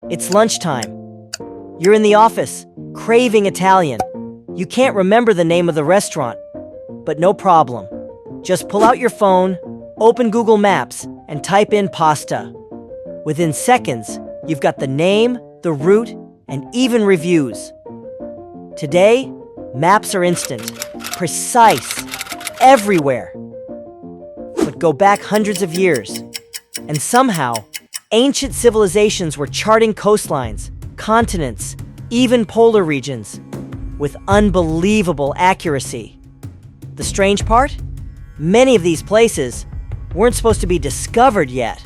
It's lunchtime. You're in the office, craving Italian. You can't remember the name of the restaurant, but no problem. Just pull out your phone, open Google Maps, and type in pasta. Within seconds, you've got the name, the route, and even reviews. Today, maps are instant, precise, everywhere. But go back hundreds of years, and somehow, ancient civilizations were charting coastlines, continents, even polar regions, with unbelievable accuracy. The strange part? Many of these places weren't supposed to be discovered yet.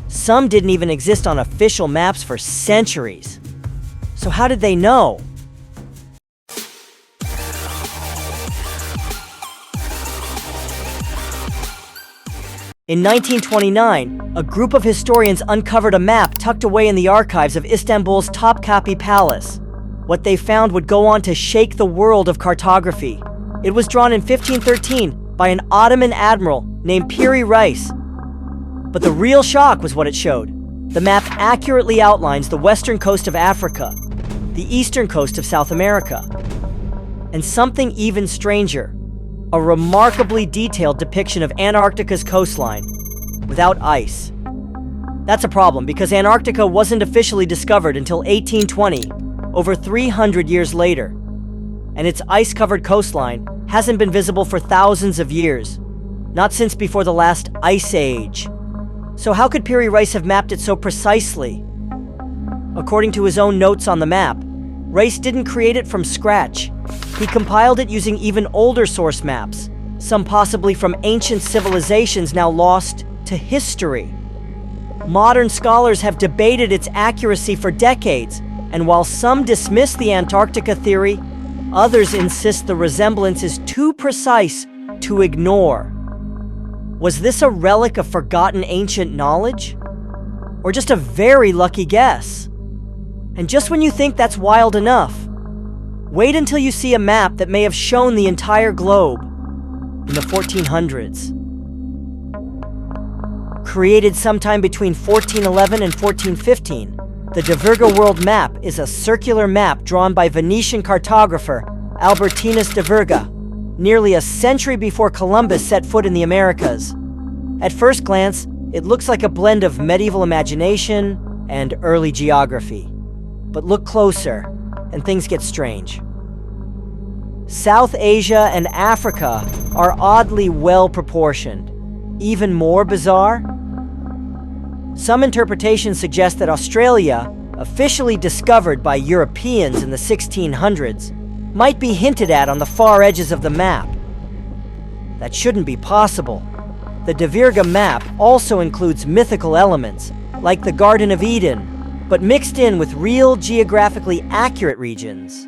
Some didn't even exist on official maps for centuries. So how did they know? In 1929, a group of historians uncovered a map tucked away in the archives of Istanbul's Topkapi Palace. What they found would go on to shake the world of cartography. It was drawn in 1513 by an Ottoman admiral named Piri Reis. But the real shock was what it showed. The map accurately outlines the western coast of Africa, the eastern coast of South America, and something even stranger, a remarkably detailed depiction of Antarctica's coastline without ice. That's a problem because Antarctica wasn't officially discovered until 1820, over 300 years later, and its ice-covered coastline hasn't been visible for thousands of years, not since before the last ice age. So how could Piri Reis have mapped it so precisely? According to his own notes on the map, Reis didn't create it from scratch. He compiled it using even older source maps, some possibly from ancient civilizations now lost to history. Modern scholars have debated its accuracy for decades, and while some dismiss the Antarctica theory, others insist the resemblance is too precise to ignore. Was this a relic of forgotten ancient knowledge? Or just a very lucky guess? And just when you think that's wild enough, wait until you see a map that may have shown the entire globe in the 1400s. Created sometime between 1411 and 1415, the Virga World Map is a circular map drawn by Venetian cartographer Albertinus de Virga, nearly a century before Columbus set foot in the Americas. At first glance, it looks like a blend of medieval imagination and early geography. But look closer, and things get strange. South Asia and Africa are oddly well-proportioned. Even more bizarre? Some interpretations suggest that Australia, officially discovered by Europeans in the 1600s, might be hinted at on the far edges of the map. That shouldn't be possible. The De Virga map also includes mythical elements, like the Garden of Eden, but mixed in with real geographically accurate regions.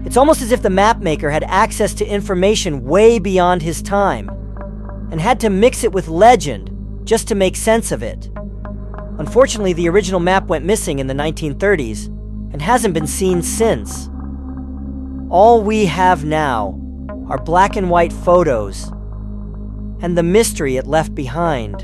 It's almost as if the mapmaker had access to information way beyond his time, and had to mix it with legend just to make sense of it. Unfortunately, the original map went missing in the 1930s, and hasn't been seen since. All we have now are black and white photos, and the mystery it left behind.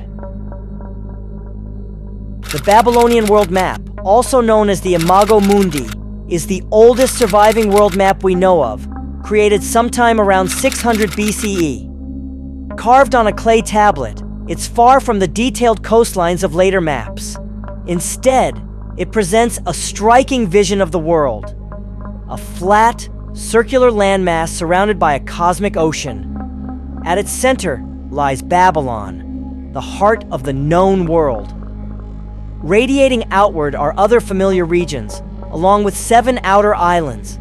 The Babylonian World Map, also known as the Imago Mundi, is the oldest surviving world map we know of, created sometime around 600 BCE. Carved on a clay tablet, it's far from the detailed coastlines of later maps. Instead, it presents a striking vision of the world. A flat, circular landmass surrounded by a cosmic ocean. At its center lies Babylon, the heart of the known world. Radiating outward are other familiar regions, along with 7 outer islands,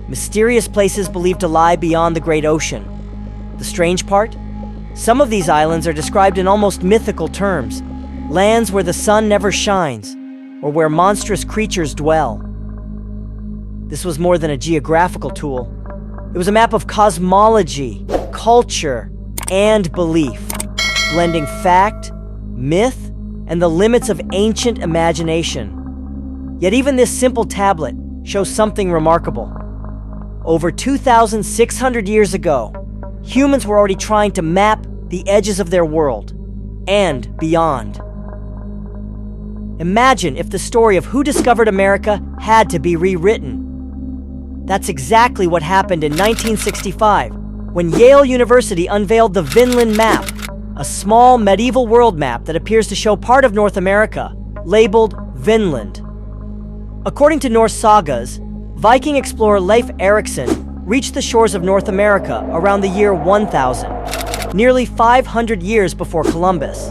mysterious places believed to lie beyond the great ocean. The strange part? Some of these islands are described in almost mythical terms, lands where the sun never shines, or where monstrous creatures dwell. This was more than a geographical tool. It was a map of cosmology, culture, and belief, blending fact, myth, and the limits of ancient imagination. Yet even this simple tablet shows something remarkable. Over 2,600 years ago, humans were already trying to map the edges of their world, and beyond. Imagine if the story of who discovered America had to be rewritten. That's exactly what happened in 1965, when Yale University unveiled the Vinland Map, a small medieval world map that appears to show part of North America, labeled Vinland. According to Norse sagas, Viking explorer Leif Erikson reached the shores of North America around the year 1000, nearly 500 years before Columbus.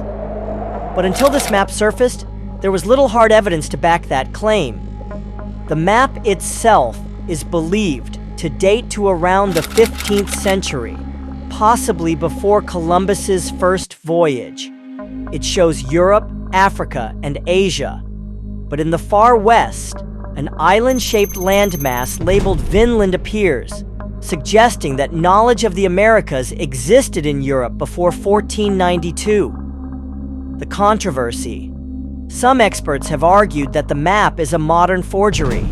But until this map surfaced, there was little hard evidence to back that claim. The map itself is believed to date to around the 15th century, possibly before Columbus's first voyage. It shows Europe, Africa, and Asia. But in the far west, an island-shaped landmass labeled Vinland appears, suggesting that knowledge of the Americas existed in Europe before 1492. The controversy. Some experts have argued that the map is a modern forgery.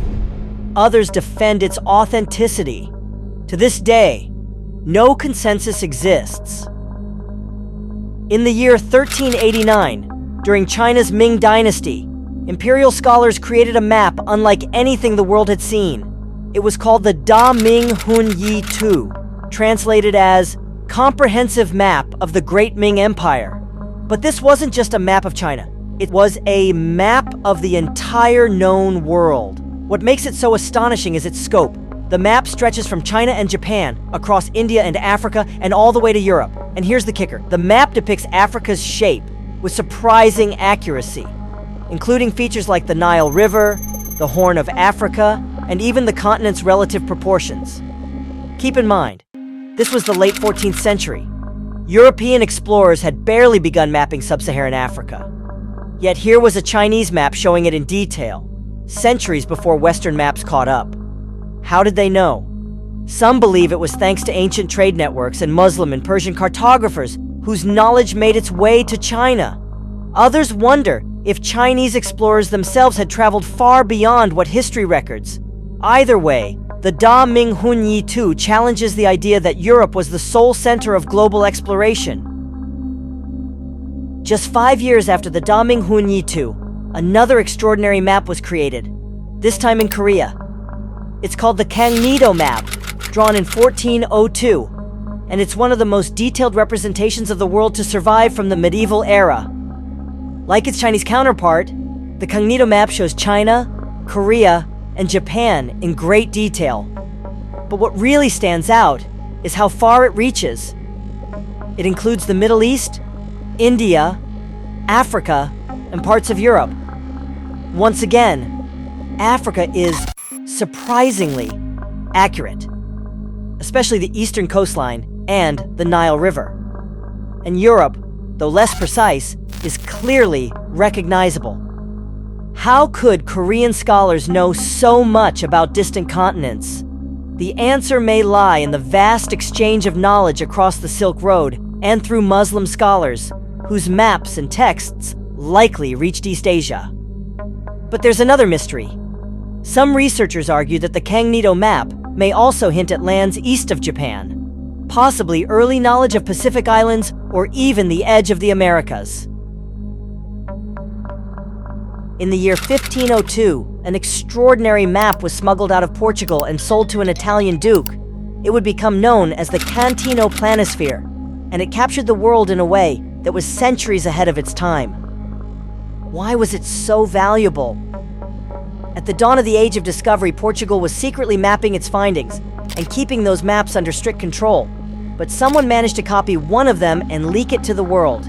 Others defend its authenticity. To this day, no consensus exists. In the year 1389, during China's Ming Dynasty, imperial scholars created a map unlike anything the world had seen. It was called the Ming Hun Yi Tu, translated as Comprehensive Map of the Great Ming Empire. But this wasn't just a map of China. It was a map of the entire known world. What makes it so astonishing is its scope. The map stretches from China and Japan, across India and Africa, and all the way to Europe. And here's the kicker. The map depicts Africa's shape with surprising accuracy, including features like the Nile River, the Horn of Africa, and even the continent's relative proportions. Keep in mind, this was the late 14th century. European explorers had barely begun mapping sub-Saharan Africa. Yet here was a Chinese map showing it in detail, centuries before Western maps caught up. How did they know? Some believe it was thanks to ancient trade networks and Muslim and Persian cartographers whose knowledge made its way to China. Others wonder if Chinese explorers themselves had traveled far beyond what history records. Either way, the Ming Hun Yi Tu challenges the idea that Europe was the sole center of global exploration. Just 5 years after the Ming Hun Yi Tu, another extraordinary map was created, this time in Korea. It's called the Kangnido Map, drawn in 1402, and it's one of the most detailed representations of the world to survive from the medieval era. Like its Chinese counterpart, the Kangnido Map shows China, Korea, and Japan in great detail. But what really stands out is how far it reaches. It includes the Middle East, India, Africa, and parts of Europe. Once again, Africa is surprisingly accurate, especially the eastern coastline and the Nile River. And Europe, though less precise, is clearly recognizable. How could Korean scholars know so much about distant continents? The answer may lie in the vast exchange of knowledge across the Silk Road and through Muslim scholars, whose maps and texts likely reached East Asia. But there's another mystery. Some researchers argue that the Kangnido Map may also hint at lands east of Japan, possibly early knowledge of Pacific Islands or even the edge of the Americas. In the year 1502, an extraordinary map was smuggled out of Portugal and sold to an Italian duke. It would become known as the Cantino Planisphere, and it captured the world in a way that was centuries ahead of its time. Why was it so valuable? At the dawn of the Age of Discovery, Portugal was secretly mapping its findings and keeping those maps under strict control. But someone managed to copy one of them and leak it to the world.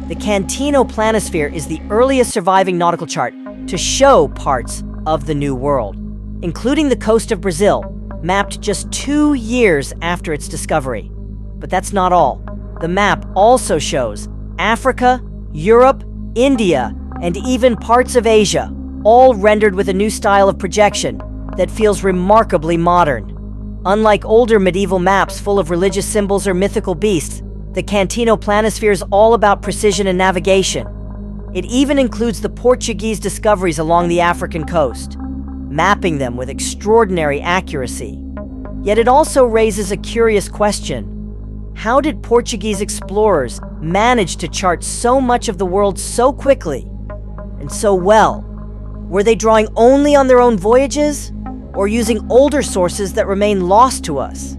The Cantino Planisphere is the earliest surviving nautical chart to show parts of the New World, including the coast of Brazil, mapped just 2 years after its discovery. But that's not all. The map also shows Africa, Europe, India, and even parts of Asia, all rendered with a new style of projection that feels remarkably modern. Unlike older medieval maps full of religious symbols or mythical beasts, the Cantino Planisphere is all about precision and navigation. It even includes the Portuguese discoveries along the African coast, mapping them with extraordinary accuracy. Yet it also raises a curious question. How did Portuguese explorers manage to chart so much of the world so quickly? and so well? Were they drawing only on their own voyages, or using older sources that remain lost to us?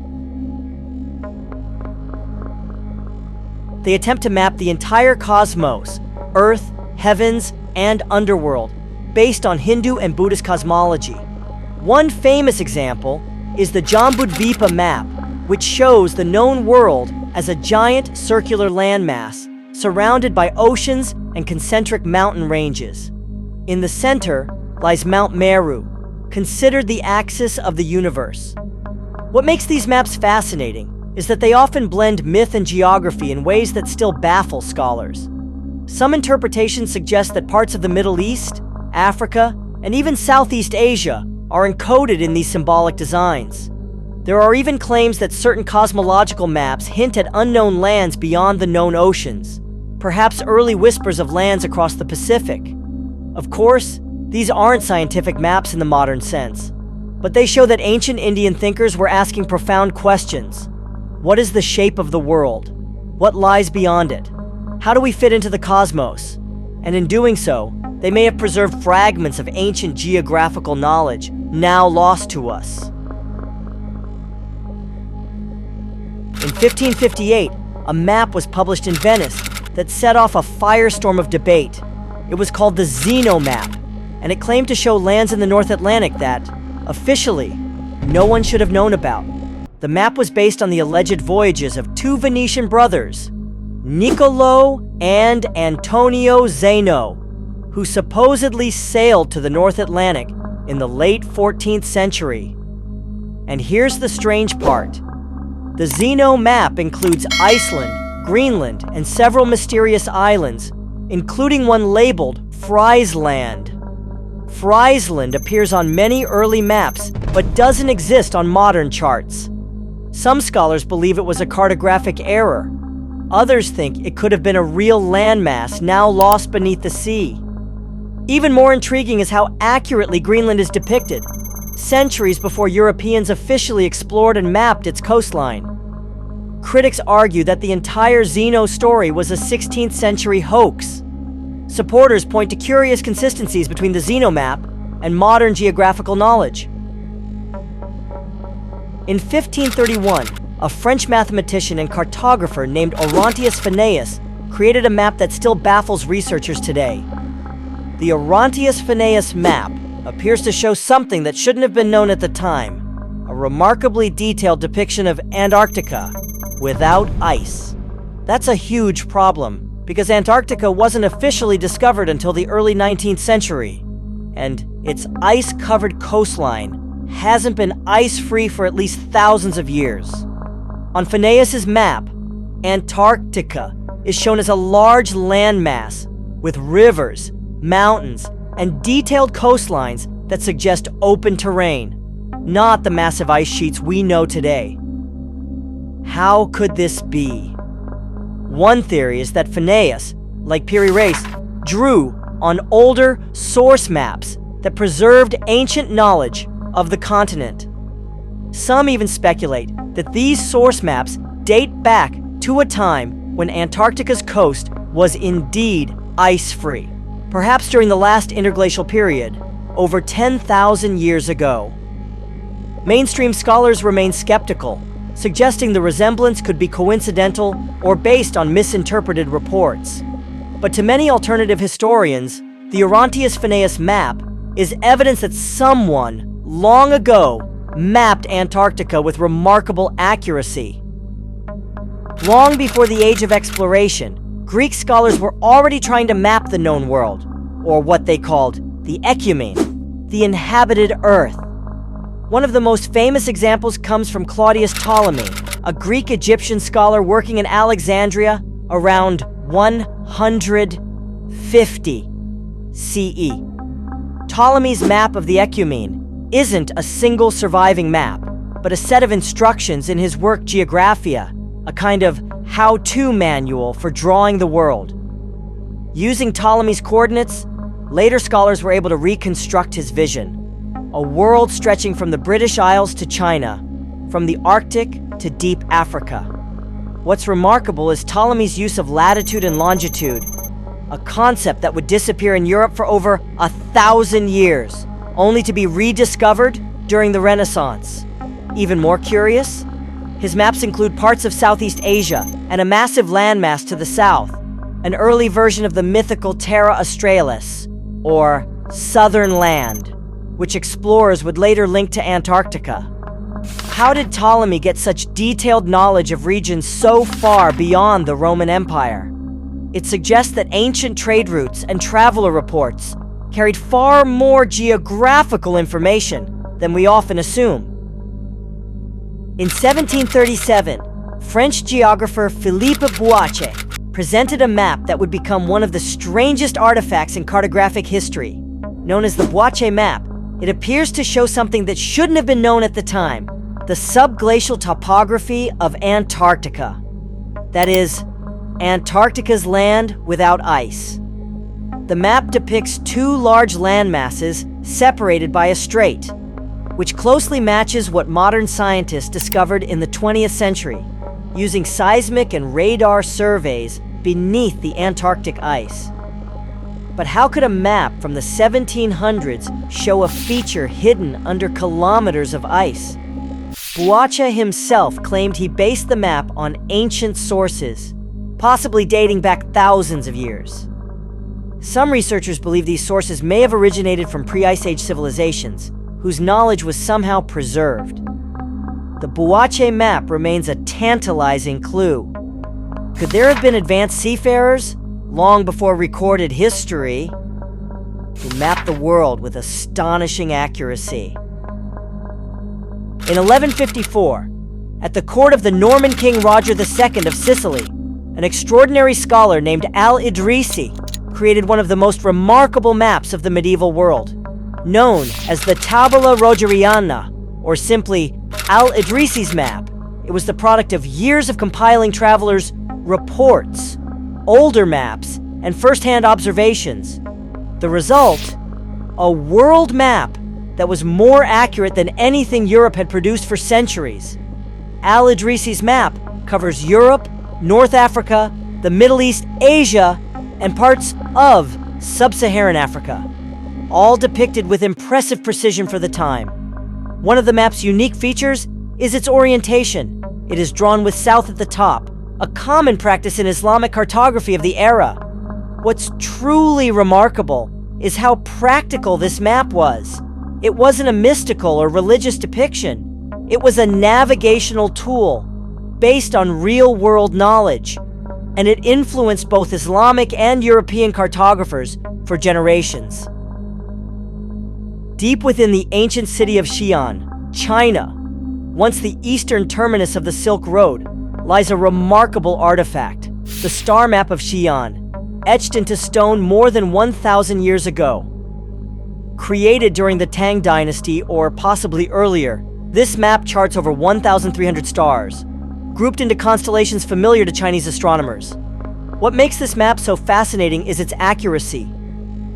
They attempt to map the entire cosmos, Earth, heavens, and underworld, based on Hindu and Buddhist cosmology. One famous example is the Jambudvipa map, which shows the known world as a giant circular landmass surrounded by oceans and concentric mountain ranges. In the center lies Mount Meru, considered the axis of the universe. What makes these maps fascinating is that they often blend myth and geography in ways that still baffle scholars. Some interpretations suggest that parts of the Middle East, Africa, and even Southeast Asia are encoded in these symbolic designs. There are even claims that certain cosmological maps hint at unknown lands beyond the known oceans, perhaps early whispers of lands across the Pacific. Of course, these aren't scientific maps in the modern sense, but they show that ancient Indian thinkers were asking profound questions. What is the shape of the world? What lies beyond it? How do we fit into the cosmos? And in doing so, they may have preserved fragments of ancient geographical knowledge now lost to us. In 1558, a map was published in Venice that set off a firestorm of debate. It was called the Zeno Map, and it claimed to show lands in the North Atlantic that, officially, no one should have known about. The map was based on the alleged voyages of two Venetian brothers, Niccolo and Antonio Zeno, who supposedly sailed to the North Atlantic in the late 14th century. And here's the strange part. The Zeno map includes Iceland, Greenland, and several mysterious islands, including one labeled Friesland. Friesland appears on many early maps, but doesn't exist on modern charts. Some scholars believe it was a cartographic error. Others think it could have been a real landmass now lost beneath the sea. Even more intriguing is how accurately Greenland is depicted, centuries before Europeans officially explored and mapped its coastline. Critics argue that the entire Zeno story was a 16th century hoax. Supporters point to curious consistencies between the Zeno map and modern geographical knowledge. In 1531, a French mathematician and cartographer named Orontius Finaeus created a map that still baffles researchers today. The Orontius Finaeus map appears to show something that shouldn't have been known at the time, a remarkably detailed depiction of Antarctica without ice. That's a huge problem, because Antarctica wasn't officially discovered until the early 19th century, and its ice-covered coastline hasn't been ice-free for at least thousands of years. On Finaeus's map, Antarctica is shown as a large landmass with rivers, mountains, and detailed coastlines that suggest open terrain, not the massive ice sheets we know today. How could this be? One theory is that Finaeus, like Piri Reis, drew on older source maps that preserved ancient knowledge of the continent. Some even speculate that these source maps date back to a time when Antarctica's coast was indeed ice-free, perhaps during the last interglacial period, over 10,000 years ago. Mainstream scholars remain skeptical, suggesting the resemblance could be coincidental or based on misinterpreted reports. But to many alternative historians, the Orontius Finaeus map is evidence that someone long ago mapped Antarctica with remarkable accuracy. Long before the age of exploration, Greek scholars were already trying to map the known world, or what they called the Ecumene, the inhabited Earth. One of the most famous examples comes from Claudius Ptolemy, a Greek-Egyptian scholar working in Alexandria around 150 CE. Ptolemy's map of the Ecumene isn't a single surviving map, but a set of instructions in his work Geographia, a kind of how-to manual for drawing the world. Using Ptolemy's coordinates, later scholars were able to reconstruct his vision, a world stretching from the British Isles to China, from the Arctic to deep Africa. What's remarkable is Ptolemy's use of latitude and longitude a concept that would disappear in Europe for over 1,000 years, only to be rediscovered during the Renaissance. Even more curious, his maps include parts of Southeast Asia and a massive landmass to the south, an early version of the mythical Terra Australis, or Southern Land, which explorers would later link to Antarctica. How did Ptolemy get such detailed knowledge of regions so far beyond the Roman Empire? It suggests that ancient trade routes and traveler reports carried far more geographical information than we often assume. In 1737, French geographer Philippe Buache presented a map that would become one of the strangest artifacts in cartographic history. Known as the Buache Map, it appears to show something that shouldn't have been known at the time: the subglacial topography of Antarctica. That is, Antarctica's land without ice. The map depicts two large landmasses separated by a strait, which closely matches what modern scientists discovered in the 20th century, using seismic and radar surveys beneath the Antarctic ice. But how could a map from the 1700s show a feature hidden under kilometers of ice? Buache himself claimed he based the map on ancient sources, possibly dating back thousands of years. Some researchers believe these sources may have originated from pre-Ice Age civilizations, whose knowledge was somehow preserved. The Buache Map remains a tantalizing clue. Could there have been advanced seafarers, long before recorded history, who mapped the world with astonishing accuracy? In 1154, at the court of the Norman king Roger II of Sicily, an extraordinary scholar named Al-Idrisi created one of the most remarkable maps of the medieval world, known as the Tabula Rogeriana, or simply Al-Idrisi's map. It was the product of years of compiling travelers' reports, older maps, and first-hand observations. The result? A world map that was more accurate than anything Europe had produced for centuries. Al-Idrisi's map covers Europe, North Africa, the Middle East, Asia, and parts of sub-Saharan Africa, all depicted with impressive precision for the time. One of the map's unique features is its orientation. It is drawn with south at the top, a common practice in Islamic cartography of the era. What's truly remarkable is how practical this map was. It wasn't a mystical or religious depiction. It was a navigational tool based on real-world knowledge, and it influenced both Islamic and European cartographers for generations. Deep within the ancient city of Xi'an, China, once the eastern terminus of the Silk Road, lies a remarkable artifact, the star map of Xi'an, etched into stone more than 1,000 years ago. Created during the Tang Dynasty, or possibly earlier, this map charts over 1,300 stars, grouped into constellations familiar to Chinese astronomers. What makes this map so fascinating is its accuracy.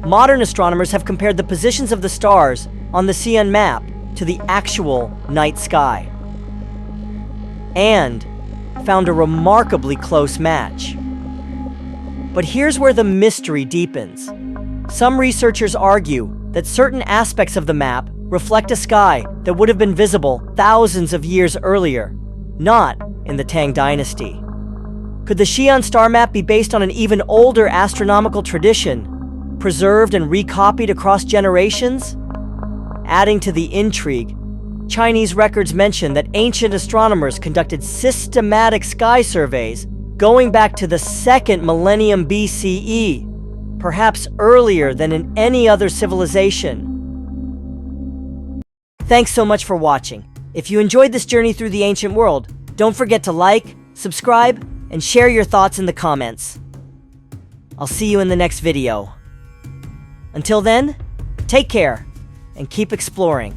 Modern astronomers have compared the positions of the stars on the Xi'an map to the actual night sky, and found a remarkably close match. But here's where the mystery deepens. Some researchers argue that certain aspects of the map reflect a sky that would have been visible thousands of years earlier, not in the Tang Dynasty. Could the Xi'an star map be based on an even older astronomical tradition, preserved and recopied across generations? Adding to the intrigue, Chinese records mention that ancient astronomers conducted systematic sky surveys going back to the 2nd millennium BCE, perhaps earlier than in any other civilization. Thanks so much for watching. If you enjoyed this journey through the ancient world, don't forget to like, subscribe, and share your thoughts in the comments. I'll see you in the next video. Until then, take care and keep exploring.